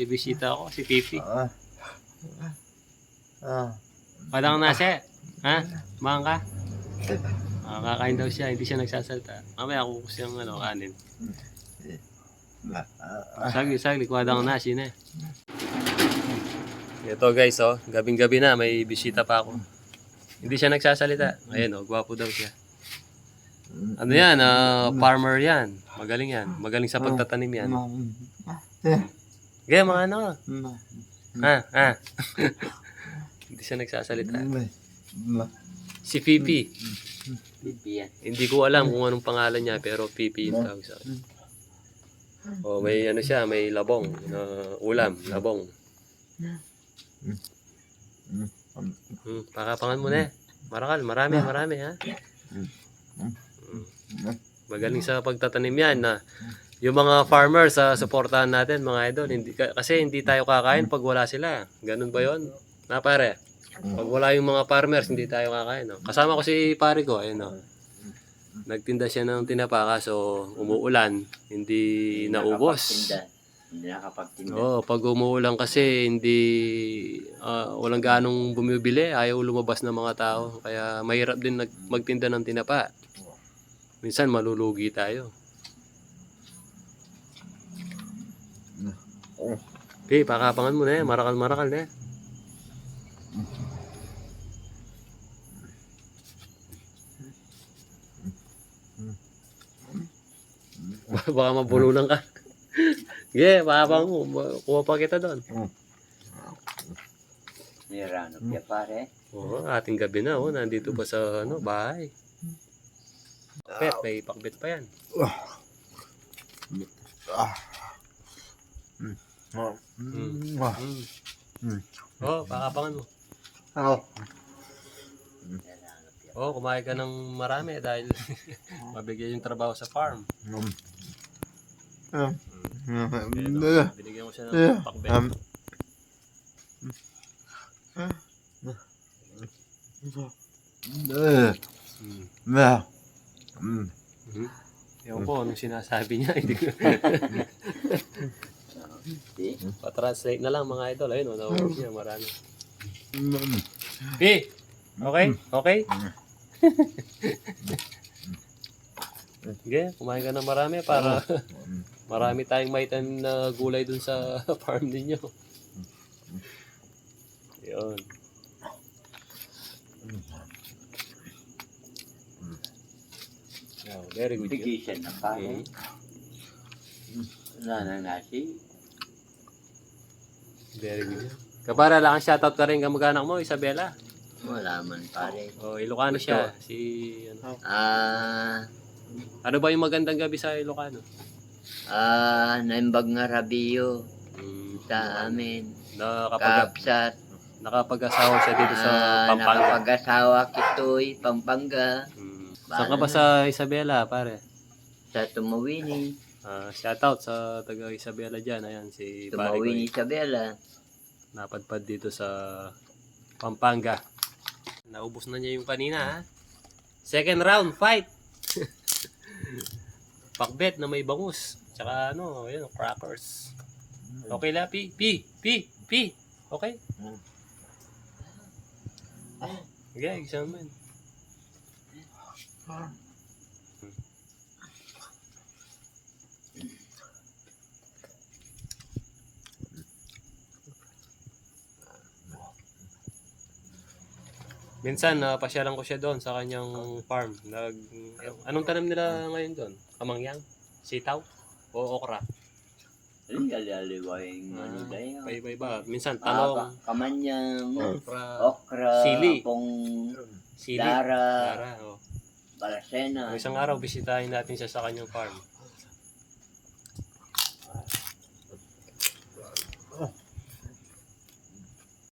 May bisita ako, si Pipi. Ah. Ah. Padang nase. Ha? Mahang ka? Kakain daw siya, hindi siya nagsasalita. Mamaya kukus yung kanin. Sagli, kwadang nasi na. Ito guys, oh, gabing-gabi na, may bisita pa ako. Hindi siya nagsasalita. Ayun, oh, gwapo daw siya. Ano yan, farmer yan. Magaling yan. Magaling sa pagtatanim yan. Kaya mga ano. Hindi siya nagsasalita. Si Pipi. Hindi ko alam kung anong pangalan niya, pero Pipi yung tawag sa akin. Oh, may ano siya, may labong. Ulam, labong. Pakapangan mo na eh. Marakal, marami ha. Magaling sa pagtatanim yan na yung mga farmers suportahan natin mga idol, kasi hindi tayo kakain pag wala sila. Ganun ba yon? Na pare, pag wala yung mga farmers hindi tayo kakain, no? Kasama ko si pare ko, ayun, no? Nagtinda siya ng tinapa kaso umuulan, hindi naubos. Hindi nakapagtinda. Pag umuulan kasi walang ganong bumibili, ayaw lumabas ng mga tao, kaya mahirap din magtinda ng tinapa. Minsan malulugi tayo. Okay, pakapangan mo na eh. Marakal na eh. Baka mabulunan ka. Okay, pakapangan mo. Kuha pa kita doon. Niranap niya pare. Oo, ating gabi na. Nandito pa sa bahay. Pakbet, may pakbet pa yan. Pakapangan mo. Kumain ka ng marami dahil mabigay yung trabaho sa farm. Binigyan ko siya ng pakbet. Ewan ko anong sinasabi niya. Pa-translate na lang mga idol. Ayun, na-work niya marami. Okay? Okay? Sige, kumain ka ng marami para marami tayong maitanim na gulay dun sa farm ninyo. Yun. Very good. Vacation na pare. Wala na nasi. Very good. Kapara lang ang shoutout ka rin kamag-anak mo, Isabela. Wala man pare. Ilocano siya. Ano ba yung magandang gabi sa Ilocano? Naimbag nga rabiyo sa amin. Kapsat. Nakapag-asawa siya dito sa Pampanga. Nakapag-asawa kitoy, Pampanga. Saan ka ba sa Isabela, pare? Sa Tumawini. Shoutout sa taga Isabela dyan. Ayan, si pare ko. Tumawini Isabela. Napadpad dito sa Pampanga. Naubos na niya yung kanina, ha? Second round, fight! Pakbet na may bangus. Tsaka crackers. Okay la, Pi. Okay? Okay, examine. Minsan, pasyalan ko siya doon sa kanyang farm. Anong tanim nila ngayon doon? Kamangyang? Sitaw? O okra? Aliwaying Iba. Minsan, talong. Kamanyang, okra, sili. Dara. Oh. Balasena. Isang araw, bisitahin natin siya sa kanyang farm.